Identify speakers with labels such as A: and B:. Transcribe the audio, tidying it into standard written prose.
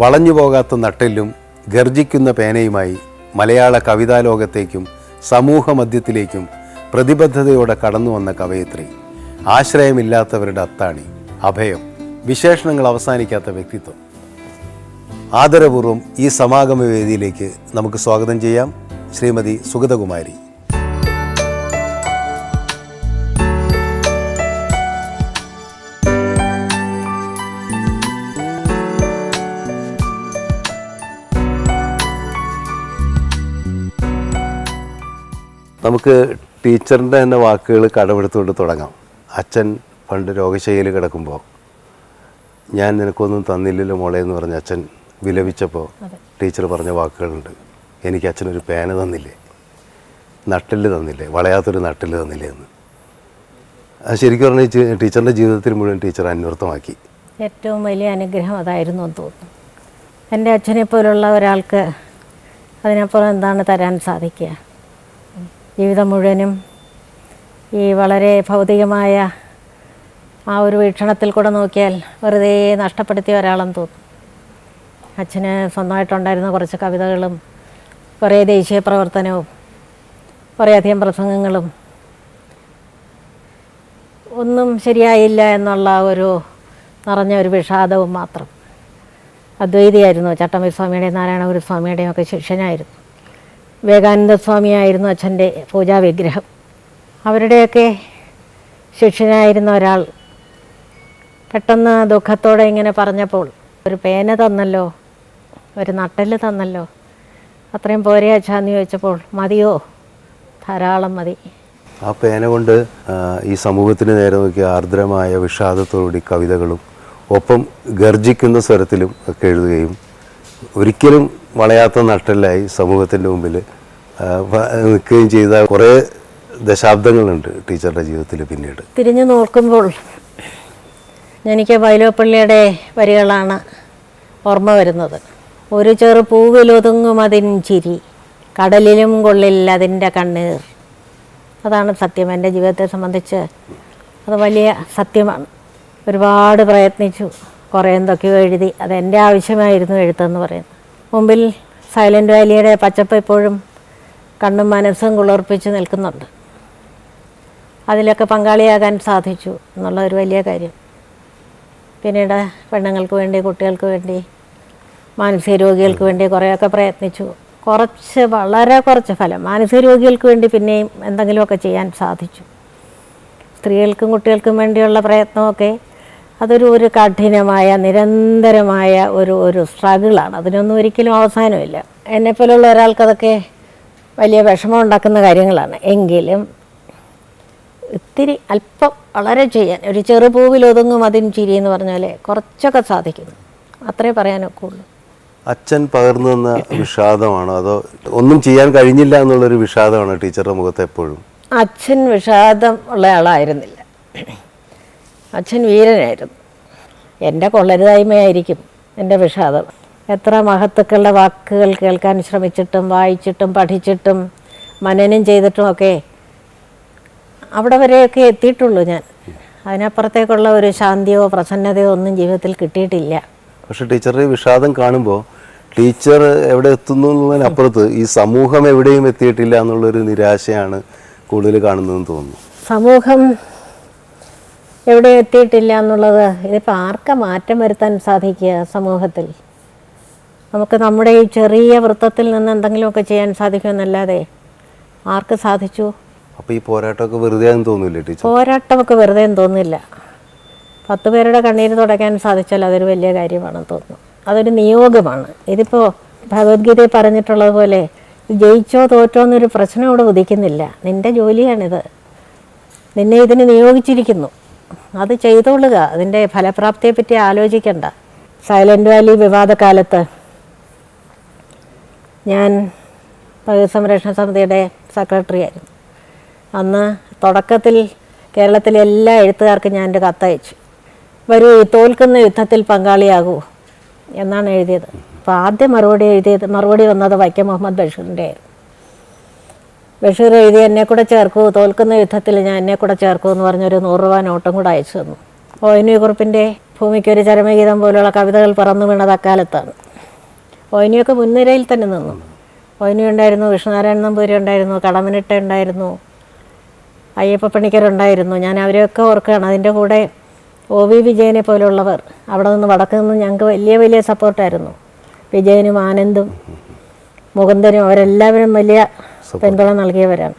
A: വളഞ്ഞു പോകാത്ത നട്ടെല്ലും ഗർജിക്കുന്ന പേനയുമായി മലയാള കവിതാലോകത്തേക്കും സമൂഹ മധ്യത്തിലേക്കും പ്രതിബദ്ധതയോടെ കടന്നു വന്ന കവയിത്രി, ആശ്രയമില്ലാത്തവരുടെ അത്താണി, അഭയം, വിശേഷണങ്ങൾ അവസാനിക്കാത്ത വ്യക്തിത്വം. ആദരപൂർവ്വം ഈ സമാഗമ വേദിയിലേക്ക് നമുക്ക് സ്വാഗതം ചെയ്യാം ശ്രീമതി സുഗതകുമാരി. നമുക്ക് ടീച്ചറിൻ്റെ തന്നെ വാക്കുകൾ കടമെടുത്തുകൊണ്ട് തുടങ്ങാം. അച്ഛൻ പണ്ട് രോഗശൈലിയിൽ കിടക്കുമ്പോൾ ഞാൻ നിനക്കൊന്നും തന്നില്ലല്ലോ മോളെ എന്ന് പറഞ്ഞ് അച്ഛൻ വിലപിച്ചപ്പോൾ ടീച്ചർ പറഞ്ഞ വാക്കുകളുണ്ട്. എനിക്ക് അച്ഛനൊരു പേന തന്നില്ലേ, നട്ടില് തന്നില്ലേ, വളയാത്തൊരു നട്ടില് തന്നില്ലേ എന്ന്. അത് ശരിക്കും പറഞ്ഞാൽ ടീച്ചറിൻ്റെ ജീവിതത്തിൽ മുഴുവൻ ടീച്ചർ അന്വർത്ഥമാക്കി.
B: ഏറ്റവും വലിയ അനുഗ്രഹം അതായിരുന്നു എന്ന് തോന്നുന്നു. എൻ്റെ അച്ഛനെ പോലുള്ള ഒരാൾക്ക് അതിനപ്പുറം എന്താണ് തരാൻ സാധിക്കുക? ജീവിതം മുഴുവനും ഈ വളരെ ഭൗതികമായ ആ ഒരു വീക്ഷണത്തിൽ കൂടെ നോക്കിയാൽ വെറുതെ നഷ്ടപ്പെടുത്തിയ ഒരാളെന്ന് തോന്നും. അച്ഛന് സ്വന്തമായിട്ടുണ്ടായിരുന്ന കുറച്ച് കവിതകളും കുറേ ദേശീയ പ്രവർത്തനവും കുറേയധികം പ്രസംഗങ്ങളും ഒന്നും ശരിയായില്ല എന്നുള്ള ഒരു നിറഞ്ഞ ഒരു വിഷാദവും മാത്രം. അദ്വൈതിയായിരുന്നു. ചട്ടമ്പി സ്വാമിയുടെയും നാരായണഗുരു സ്വാമിയുടെയും ഒക്കെ ശിഷ്യനായിരുന്നു. വിവേകാനന്ദ സ്വാമിയായിരുന്നു അച്ഛൻ്റെ പൂജാവിഗ്രഹം. അവരുടെയൊക്കെ ശിഷ്യനായിരുന്ന ഒരാൾ പെട്ടെന്ന് ദുഃഖത്തോടെ ഇങ്ങനെ പറഞ്ഞപ്പോൾ, ഒരു പേന തന്നല്ലോ, ഒരു നട്ടെല്ല് തന്നല്ലോ, അത്രയും പോരെ അച്ഛാന്ന് ചോദിച്ചപ്പോൾ, മതിയോ? ധാരാളം മതി.
A: ആ പേന കൊണ്ട് ഈ സമൂഹത്തിന് നേരെ നോക്കിയ ആർദ്രമായ വിഷാദത്തോടുകൂടി കവിതകളും ഒപ്പം ഗർജിക്കുന്ന സ്വരത്തിലും ഒക്കെ എഴുതുകയും ഒരിക്കലും വളയാത്ത നട്ടലായി സമൂഹത്തിൻ്റെ മുമ്പിൽ നിൽക്കുകയും ചെയ്ത കുറേ ദശാബ്ദങ്ങളുണ്ട് ടീച്ചറുടെ ജീവിതത്തിൽ. പിന്നീട്
B: തിരിഞ്ഞു നോക്കുമ്പോൾ എനിക്ക് വൈലോപ്പള്ളിയുടെ വരികളാണ് ഓർമ്മ വരുന്നത്. ഒരു ചെറു പൂവിലൊതുങ്ങും അതിൻ ചിരി, കടലിലും കൊള്ളില്ല അതിൻ്റെ കണ്ണീർ. അതാണ് സത്യം. എൻ്റെ ജീവിതത്തെ സംബന്ധിച്ച് അത് വലിയ സത്യമാണ്. ഒരുപാട് പ്രയത്നിച്ചു, കുറേ എന്തൊക്കെയോ എഴുതി. അതെൻ്റെ ആവശ്യമായിരുന്നു എഴുത്തെന്ന് പറയുന്നത്. മുമ്പിൽ സൈലൻ്റ് വാലിയുടെ പച്ചപ്പ് ഇപ്പോഴും കണ്ണും മനസ്സും കുളിർപ്പിച്ച് നിൽക്കുന്നുണ്ട്. അതിലൊക്കെ പങ്കാളിയാകാൻ സാധിച്ചു എന്നുള്ള ഒരു വലിയ കാര്യം. പിന്നീട് പെണ്ണുങ്ങൾക്ക് വേണ്ടി, കുട്ടികൾക്ക് വേണ്ടി, മാനസിക രോഗികൾക്ക് വേണ്ടി കുറേയൊക്കെ പ്രയത്നിച്ചു. വളരെ കുറച്ച് ഫലം. മാനസിക രോഗികൾക്ക് വേണ്ടി പിന്നെയും എന്തെങ്കിലുമൊക്കെ ചെയ്യാൻ സാധിച്ചു. സ്ത്രീകൾക്കും കുട്ടികൾക്കും വേണ്ടിയുള്ള പ്രയത്നമൊക്കെ അതൊരു കഠിനമായ നിരന്തരമായ ഒരു സ്ട്രഗിളാണ്. അതിനൊന്നും ഒരിക്കലും അവസാനമില്ല. എന്നെപ്പോലുള്ള ഒരാൾക്കതൊക്കെ വലിയ വിഷമം ഉണ്ടാക്കുന്ന കാര്യങ്ങളാണ്. എങ്കിലും ഇത്തിരി അല്പം വളരെ ചെയ്യാൻ, ഒരു ചെറുപൂവിൽ ഒതുങ്ങും അതിന് ചിരി എന്ന് പറഞ്ഞാൽ കുറച്ചൊക്കെ സാധിക്കുന്നു. അത്രേ പറയാനൊക്കെ ഉള്ളൂ.
A: അച്ഛൻ പകർന്നു തന്ന വിഷാദമാണോ അതോ ഒന്നും ചെയ്യാൻ കഴിഞ്ഞില്ല എന്നുള്ളൊരു വിഷാദമാണോ ടീച്ചറുടെ മുഖത്ത് എപ്പോഴും?
B: അച്ഛൻ വിഷാദം ഉള്ള ആളായിരുന്നില്ല. അച്ഛൻ വീരനായിരുന്നു. എൻ്റെ കൊള്ളരുതായ്മയായിരിക്കും എൻ്റെ വിഷാദം. എത്ര മഹത്തുക്കളുടെ വാക്കുകൾ കേൾക്കാൻ ശ്രമിച്ചിട്ടും വായിച്ചിട്ടും പഠിച്ചിട്ടും മനനം ചെയ്തിട്ടുമൊക്കെ അവിടെ വരെയൊക്കെ എത്തിയിട്ടുള്ളൂ ഞാൻ. അതിനപ്പുറത്തേക്കുള്ള ഒരു ശാന്തിയോ പ്രസന്നതയോ ഒന്നും ജീവിതത്തിൽ കിട്ടിയിട്ടില്ല.
A: പക്ഷെ ടീച്ചറുടെ വിഷാദം കാണുമ്പോൾ ടീച്ചർ എവിടെ എത്തുന്നു എന്നുള്ളതിനപ്പുറത്ത് ഈ സമൂഹം എവിടെയും എത്തിയിട്ടില്ല എന്നുള്ളൊരു നിരാശയാണ് കൂടുതൽ കാണുന്നതെന്ന് തോന്നുന്നു.
B: സമൂഹം എവിടെ എത്തിയിട്ടില്ല എന്നുള്ളത് ഇതിപ്പോൾ ആർക്കാ മാറ്റം വരുത്താൻ സാധിക്കുക? സമൂഹത്തിൽ നമുക്ക് നമ്മുടെ ഈ ചെറിയ വൃത്തത്തിൽ നിന്ന് എന്തെങ്കിലുമൊക്കെ ചെയ്യാൻ സാധിക്കുമെന്നല്ലാതെ ആർക്ക് സാധിച്ചു?
A: അപ്പോൾ ഈ പോരാട്ടമൊക്കെ വെറുതെ തോന്നില്ല ടീച്ചർ?
B: പോരാട്ടമൊക്കെ വെറുതെ തോന്നില്ല. 10 പേരുടെ കണ്ണീര് തുടയ്ക്കാൻ സാധിച്ചാൽ അതൊരു വലിയ കാര്യമാണെന്ന് തോന്നുന്നു. അതൊരു നിയോഗമാണ്. ഇതിപ്പോൾ ഭഗവത്ഗീതയിൽ പറഞ്ഞിട്ടുള്ളത് പോലെ ജയിച്ചോ തോറ്റോ എന്നൊരു പ്രശ്നം ഇവിടെ ഉദിക്കുന്നില്ല. നിൻ്റെ ജോലിയാണിത്. നിന്നെ ഇതിന് നിയോഗിച്ചിരിക്കുന്നു. അത് ചെയ്തോളുക. അതിൻ്റെ ഫലപ്രാപ്തിയെപ്പറ്റി ആലോചിക്കണ്ട. സൈലൻ്റ് വാലി വിവാദകാലത്ത് ഞാൻ സംരക്ഷണ സമിതിയുടെ സെക്രട്ടറി ആയിരുന്നു. അന്ന് തുടക്കത്തിൽ കേരളത്തിലെ എല്ലാ എഴുത്തുകാർക്കും ഞാൻ എൻ്റെ കത്തയച്ചു. വരൂ, ഈ തോൽക്കുന്ന യുദ്ധത്തിൽ പങ്കാളിയാകൂ എന്നാണ് എഴുതിയത്. അപ്പോൾ ആദ്യം മറുപടി വന്നത് വൈക്കം മുഹമ്മദ് ബഷീറിൻ്റെ ആയിരുന്നു. ബഷീർ എഴുതി എന്നെ കൂടെ ചേർക്കൂ, തോൽക്കുന്ന യുദ്ധത്തിൽ ഞാൻ എന്നെ കൂടെ ചേർക്കൂ എന്ന് പറഞ്ഞൊരു 100 രൂപ നോട്ടും കൂടെ അയച്ചു തന്നു. ONV കുറുപ്പിൻ്റെ ഭൂമിക്കൊരു ചരമഗീതം പോലുള്ള കവിതകൾ പറന്നു വീണത് അക്കാലത്താണ്. ഓയിനിയൊക്കെ മുൻനിരയിൽ തന്നെ നിന്നു. ഓയിനി ഉണ്ടായിരുന്നു, വിഷ്ണുനാരായണൻ നമ്പൂരി ഉണ്ടായിരുന്നു, കടമനിട്ട ഉണ്ടായിരുന്നു, അയ്യപ്പ പണിക്കരുണ്ടായിരുന്നു. ഞാൻ അവരെയൊക്കെ ഓർക്കുകയാണ്. അതിൻ്റെ കൂടെ OV വിജയനെ പോലുള്ളവർ അവിടെ നിന്ന് വടക്ക് നിന്ന് ഞങ്ങൾക്ക് വലിയ വലിയ സപ്പോർട്ടായിരുന്നു. വിജയനും ആനന്ദും മുകുന്ദനും അവരെല്ലാവരും വലിയ പിന്തുണ നൽകിയവരാണ്.